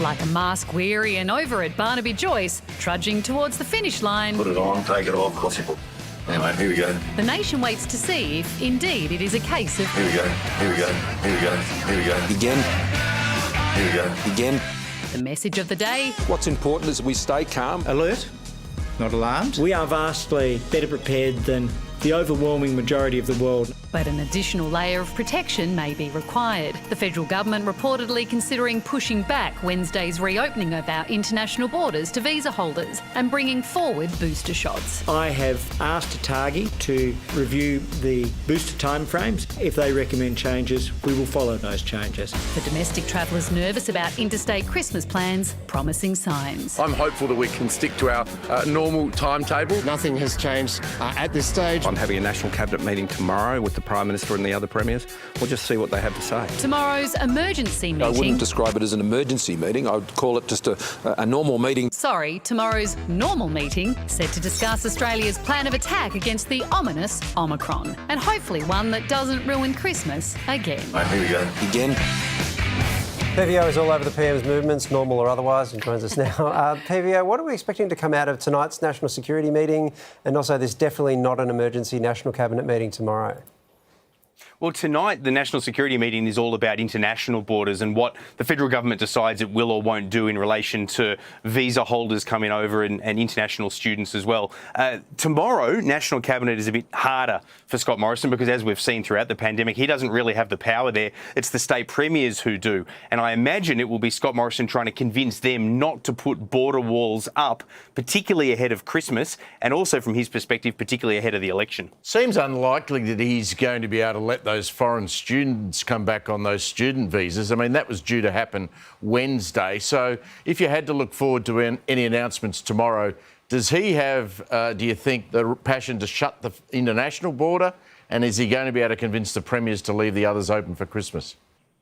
Like a mask-weary and over it Barnaby Joyce trudging towards the finish line. Put it on, take it off, possible. Anyway, here we go. The nation waits to see if, indeed, it is a case of... Here we go, here we go, here we go, here we go. Again. Here we go. Again. The message of the day... What's important is we stay calm. Alert, not alarmed. We are vastly better prepared than the overwhelming majority of the world. But an additional layer of protection may be required. The federal government reportedly considering pushing back Wednesday's reopening of our international borders to visa holders and bringing forward booster shots. I have asked ATAGI to review the booster timeframes. If they recommend changes, we will follow those changes. For domestic travellers nervous about interstate Christmas plans, promising signs. I'm hopeful that we can stick to our normal timetable. Nothing has changed at this stage. I'm having a National Cabinet meeting tomorrow with the Prime Minister and the other premiers. We'll just see what they have to say. Tomorrow's emergency meeting... I wouldn't describe it as an emergency meeting. I would call it just a normal meeting. Tomorrow's normal meeting, set to discuss Australia's plan of attack against the ominous Omicron. And hopefully one that doesn't ruin Christmas again. Right, here we go. Again. PVO is all over the PM's movements, normal or otherwise, and joins us now. PVO, what are we expecting to come out of tonight's National Security meeting and also this definitely not an emergency National Cabinet meeting tomorrow? Well, tonight, the National Security meeting is all about international borders and what the federal government decides it will or won't do in relation to visa holders coming over and international students as well. Tomorrow, National Cabinet is a bit harder for Scott Morrison because, as we've seen throughout the pandemic, he doesn't really have the power there. It's the state premiers who do. And I imagine it will be Scott Morrison trying to convince them not to put border walls up, particularly ahead of Christmas and also, from his perspective, particularly ahead of the election. Seems unlikely that he's going to be able to let those foreign students come back on those student visas. I mean, that was due to happen Wednesday. So if you had to look forward to any announcements tomorrow, does he have, do you think, the passion to shut the international border? And is he going to be able to convince the premiers to leave the others open for Christmas?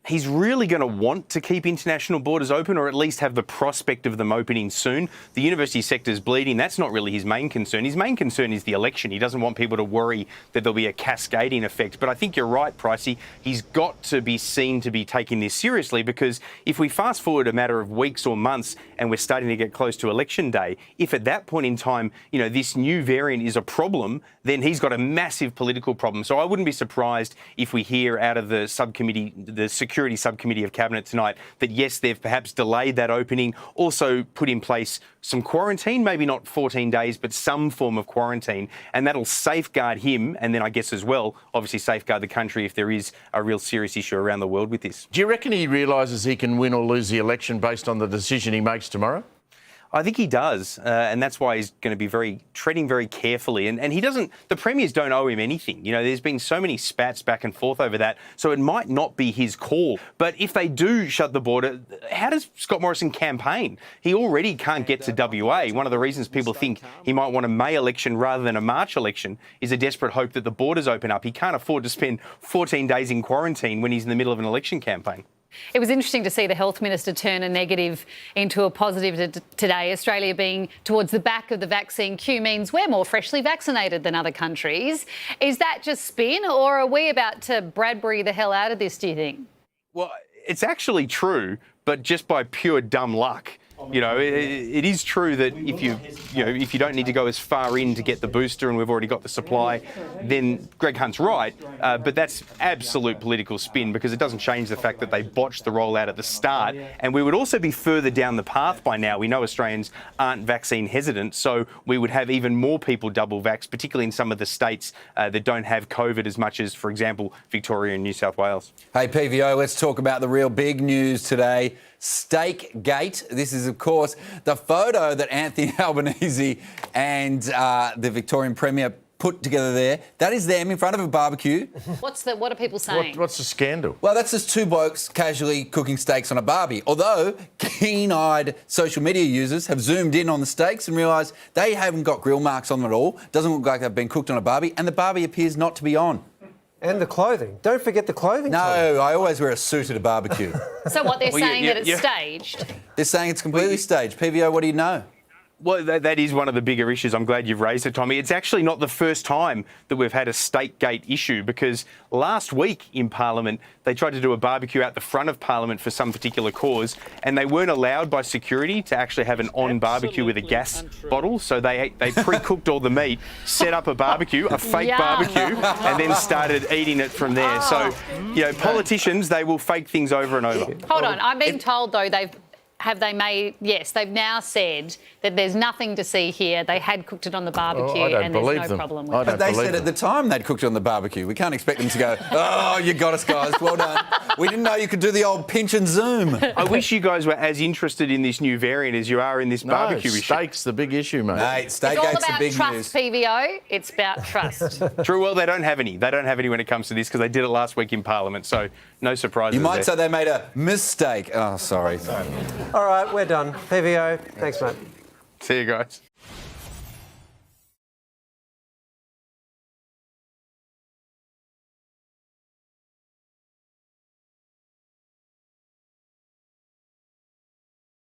He's really going to want to keep international borders open, or at least have the prospect of them opening soon. The university sector's bleeding. That's not really his main concern. His main concern is the election. He doesn't want people to worry that there'll be a cascading effect. But I think you're right, Pricey. He's got to be seen to be taking this seriously, because if we fast forward a matter of weeks or months and we're starting to get close to election day, if at that point in time, this new variant is a problem, then he's got a massive political problem. So I wouldn't be surprised if we hear out of the subcommittee, the Security Subcommittee of Cabinet tonight, that yes, they've perhaps delayed that opening, also put in place some quarantine, maybe not 14 days, but some form of quarantine, and that'll safeguard him, and then I guess as well, obviously safeguard the country if there is a real serious issue around the world with this. Do you reckon he realises he can win or lose the election based on the decision he makes tomorrow? I think he does, and that's why he's going to be treading very carefully. And he doesn't, the premiers don't owe him anything. There's been so many spats back and forth over that, so it might not be his call. But if they do shut the border, how does Scott Morrison campaign? He already can't get to WA. One of the reasons people think he might want a May election rather than a March election is a desperate hope that the borders open up. He can't afford to spend 14 days in quarantine when he's in the middle of an election campaign. It was interesting to see the Health Minister turn a negative into a positive today. Australia being towards the back of the vaccine queue means we're more freshly vaccinated than other countries. Is that just spin, or are we about to Bradbury the hell out of this, do you think? Well, it's actually true, but just by pure dumb luck. It is true that if you don't need to go as far in to get the booster and we've already got the supply, then Greg Hunt's right. But that's absolute political spin, because it doesn't change the fact that they botched the rollout at the start. And we would also be further down the path by now. We know Australians aren't vaccine hesitant, so we would have even more people double vaxxed, particularly in some of the states that don't have COVID as much as, for example, Victoria and New South Wales. Hey, PVO, let's talk about the real big news today. Steakgate. This is, of course, the photo that Anthony Albanese and the Victorian Premier put together there. That is them in front of a barbecue. What are people saying? What's the scandal? Well, that's just two blokes casually cooking steaks on a barbie. Although keen-eyed social media users have zoomed in on the steaks and realised they haven't got grill marks on them at all. Doesn't look like they've been cooked on a barbie, and the barbie appears not to be on. And the clothing. Don't forget the clothing. No, I always wear a suit at a barbecue. So what, they're saying that it's staged? They're saying it's completely staged. PVO, what do you know? Well, that is one of the bigger issues. I'm glad you've raised it, Tommy. It's actually not the first time that we've had a state gate issue, because last week in Parliament, they tried to do a barbecue out the front of Parliament for some particular cause, and they weren't allowed by security to actually have an on barbecue with a gas bottle. So they pre-cooked all the meat, set up a barbecue, a fake barbecue, and then started eating it from there. So, you know, politicians, they will fake things over and over. Hold on. I'm being told, though, they've now said that there's nothing to see here. They had cooked it on the barbecue and there's no problem with it. But they said at the time they'd cooked it on the barbecue. We can't expect them to go, oh, you got us, guys. Well done. We didn't know you could do the old pinch and zoom. I wish you guys were as interested in this new variant as you are in this barbecue issue. Steak's the big issue, mate. Mate, steak It's all gate's the about big trust, news. PVO. It's about trust. True, well, they don't have any. They don't have any when it comes to this, because they did it last week in Parliament, so no surprises. You might there. say they made a mistake. Oh, sorry. All right, we're done. PVO, thanks, mate. See you guys.